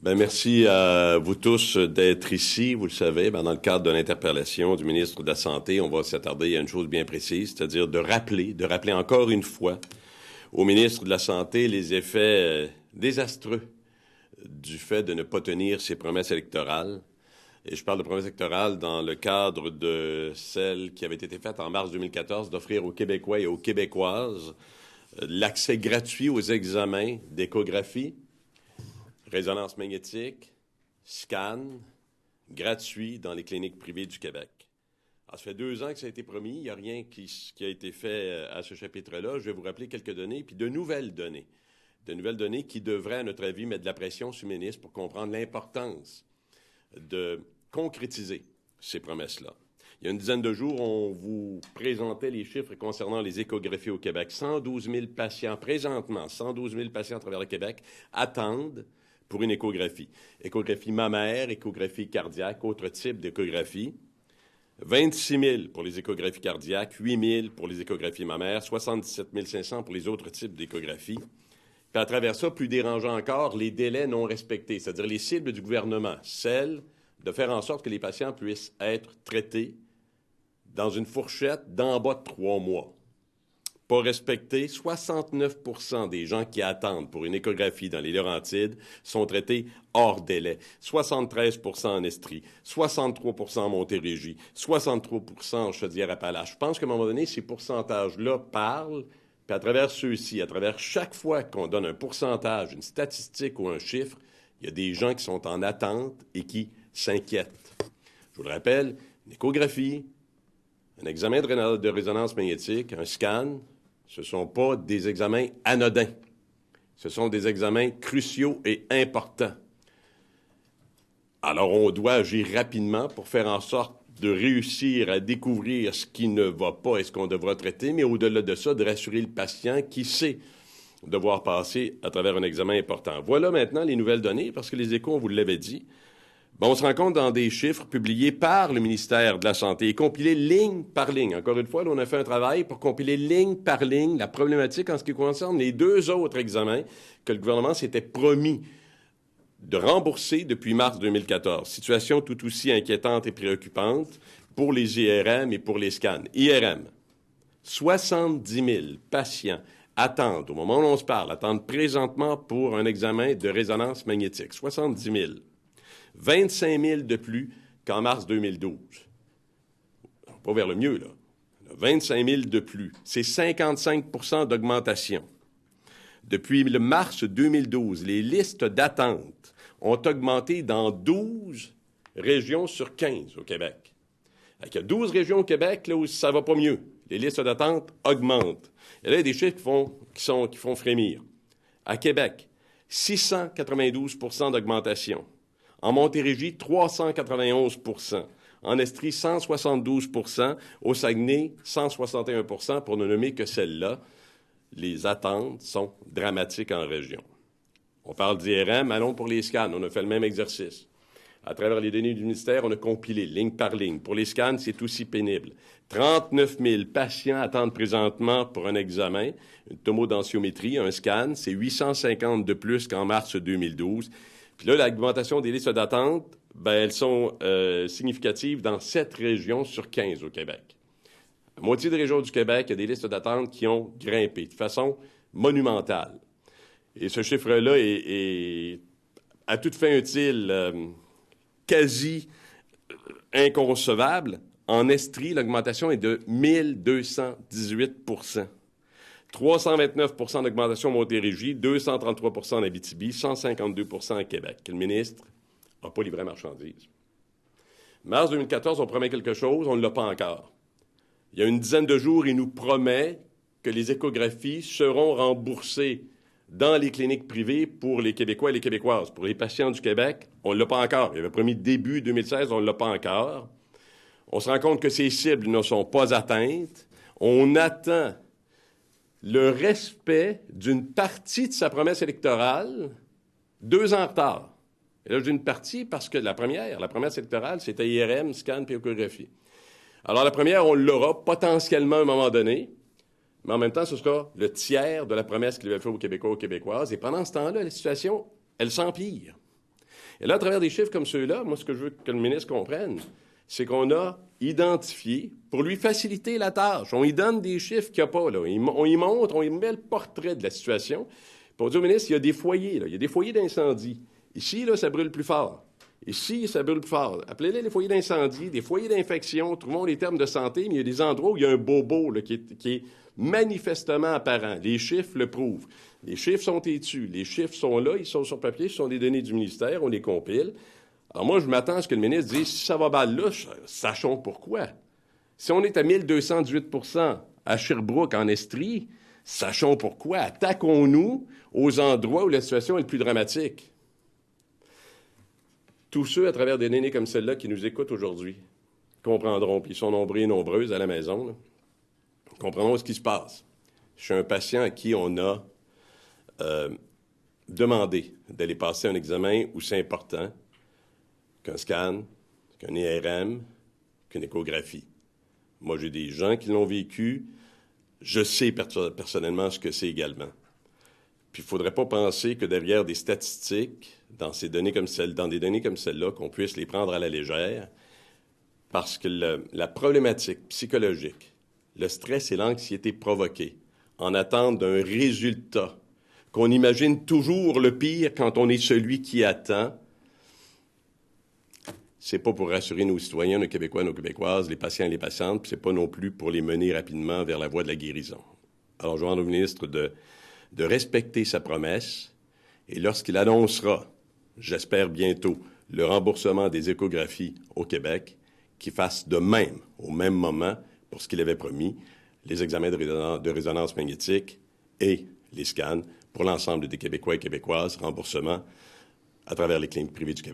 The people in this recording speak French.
Merci à vous tous d'être ici. Vous le savez, dans le cadre de l'interpellation du ministre de la Santé, on va s'attarder à une chose bien précise, c'est-à-dire de rappeler encore une fois au ministre de la Santé les effets désastreux du fait de ne pas tenir ses promesses électorales. Et je parle de promesses électorales dans le cadre de celles qui avaient été faites en mars 2014 d'offrir aux Québécois et aux Québécoises l'accès gratuit aux examens d'échographie, résonance magnétique, scan, gratuit dans les cliniques privées du Québec. Alors, ça fait 2 ans que ça a été promis. Il n'y a rien qui a été fait à ce chapitre-là. Je vais vous rappeler quelques données, puis de nouvelles données. De nouvelles données qui devraient, à notre avis, mettre de la pression sur le ministre pour comprendre l'importance de concrétiser ces promesses-là. Il y a une dizaine de jours, on vous présentait les chiffres concernant les échographies au Québec. 112 000 patients, présentement, 112 000 patients à travers le Québec attendent pour une échographie. Échographie mammaire, échographie cardiaque, autre type d'échographie. 26 000 pour les échographies cardiaques, 8 000 pour les échographies mammaires, 77 500 pour les autres types d'échographies. Puis à travers ça, plus dérangeant encore, les délais non respectés, c'est-à-dire les cibles du gouvernement, celles de faire en sorte que les patients puissent être traités dans une fourchette d'en bas de 3 mois. Pas respecté, 69 % des gens qui attendent pour une échographie dans les Laurentides sont traités hors délai. 73 % en Estrie, 63 % en Montérégie, 63 % en Chaudière-Appalaches. Je pense qu'à un moment donné, ces pourcentages-là parlent, puis à travers ceux-ci, à travers chaque fois qu'on donne un pourcentage, une statistique ou un chiffre, il y a des gens qui sont en attente et qui s'inquiètent. Je vous le rappelle, une échographie, un examen de résonance magnétique, un scan, ce ne sont pas des examens anodins. Ce sont des examens cruciaux et importants. Alors, on doit agir rapidement pour faire en sorte de réussir à découvrir ce qui ne va pas et ce qu'on devra traiter, mais au-delà de ça, de rassurer le patient qui sait devoir passer à travers un examen important. Voilà maintenant les nouvelles données, parce que les Échos, on vous l'avait dit, on se rend compte dans des chiffres publiés par le ministère de la Santé et compilés ligne par ligne. Encore une fois, là, on a fait un travail pour compiler ligne par ligne la problématique en ce qui concerne les 2 autres examens que le gouvernement s'était promis de rembourser depuis mars 2014. Situation tout aussi inquiétante et préoccupante pour les IRM et pour les scans. IRM, 70 000 patients attendent, au moment où on se parle, attendent présentement pour un examen de résonance magnétique. 70 000. 25 000 de plus qu'en mars 2012. Pas vers le mieux, là. 25 000 de plus. C'est 55 % d'augmentation. Depuis le mars 2012, les listes d'attente ont augmenté dans 12 régions sur 15 au Québec. Il y a 12 régions au Québec là, où ça ne va pas mieux. Les listes d'attente augmentent. Et là, il y a des chiffres qui font frémir. À Québec, 692 % d'augmentation. En Montérégie, 391 %. En Estrie, 172 %. Au Saguenay, 161 % pour ne nommer que celle-là. Les attentes sont dramatiques en région. On parle d'IRM, allons pour les scans. On a fait le même exercice. À travers les données du ministère, on a compilé ligne par ligne. Pour les scans, c'est aussi pénible. 39 000 patients attendent présentement pour un examen, une tomodensitométrie, un scan. C'est 850 de plus qu'en mars 2012. Puis là, l'augmentation des listes d'attente, elles sont significatives dans 7 régions sur 15 au Québec. La moitié des régions du Québec, il y a des listes d'attente qui ont grimpé de façon monumentale. Et ce chiffre-là est à toute fin utile, quasi inconcevable. En Estrie, l'augmentation est de 1218 %. 329 % d'augmentation en Montérégie, 233 % en Abitibi, 152 % à Québec. Le ministre n'a pas livré marchandise. Mars 2014, on promet quelque chose, on ne l'a pas encore. Il y a une dizaine de jours, il nous promet que les échographies seront remboursées dans les cliniques privées pour les Québécois et les Québécoises. Pour les patients du Québec, on ne l'a pas encore. Il avait promis début 2016, on ne l'a pas encore. On se rend compte que ces cibles ne sont pas atteintes. On attend le respect d'une partie de sa promesse électorale 2 ans en retard. Et là, je dis une partie parce que la promesse électorale, c'était IRM, scan et échographie. Alors, la première, on l'aura potentiellement à un moment donné, mais en même temps, ce sera le tiers de la promesse qu'il avait faite aux Québécois, aux Québécoises. Et pendant ce temps-là, la situation, elle s'empire. Et là, à travers des chiffres comme ceux-là, moi, ce que je veux que le ministre comprenne, c'est qu'on a identifié, pour lui faciliter la tâche, on lui donne des chiffres qu'il n'y a pas, là. On y montre, on y met le portrait de la situation. Pour dire au ministre, il y a des foyers, là. Il y a des foyers d'incendie. Ici, là, ça brûle plus fort. Ici, ça brûle plus fort. Appelez-les les foyers d'incendie, des foyers d'infection, trouvons les termes de santé, mais il y a des endroits où il y a un bobo là, qui est manifestement apparent. Les chiffres le prouvent. Les chiffres sont têtus. Les chiffres sont là, ils sont sur papier, ce sont des données du ministère, on les compile. Alors moi, je m'attends à ce que le ministre dise, si ça va mal là, sachons pourquoi. Si on est à 1218 % à Sherbrooke, en Estrie, sachons pourquoi. Attaquons-nous aux endroits où la situation est le plus dramatique. Tous ceux, à travers des données comme celle-là, qui nous écoutent aujourd'hui, comprendront, puis ils sont nombreux et nombreuses à la maison, là, comprendront ce qui se passe. Je suis un patient à qui on a demandé d'aller passer un examen où c'est important qu'un scan, qu'un IRM, qu'une échographie. Moi, j'ai des gens qui l'ont vécu. Je sais personnellement ce que c'est également. Puis il ne faudrait pas penser que derrière des statistiques, dans des données comme celle-là, qu'on puisse les prendre à la légère, parce que la problématique psychologique, le stress et l'anxiété provoqués en attente d'un résultat, qu'on imagine toujours le pire quand on est celui qui attend, c'est pas pour rassurer nos citoyens, nos Québécois, nos Québécoises, les patients et les patientes, puis c'est pas non plus pour les mener rapidement vers la voie de la guérison. Alors, je demande au ministre de respecter sa promesse et lorsqu'il annoncera, j'espère bientôt, le remboursement des échographies au Québec, qu'il fasse de même, au même moment, pour ce qu'il avait promis, les examens de résonance magnétique et les scans pour l'ensemble des Québécois et Québécoises, remboursement à travers les cliniques privées du Québec.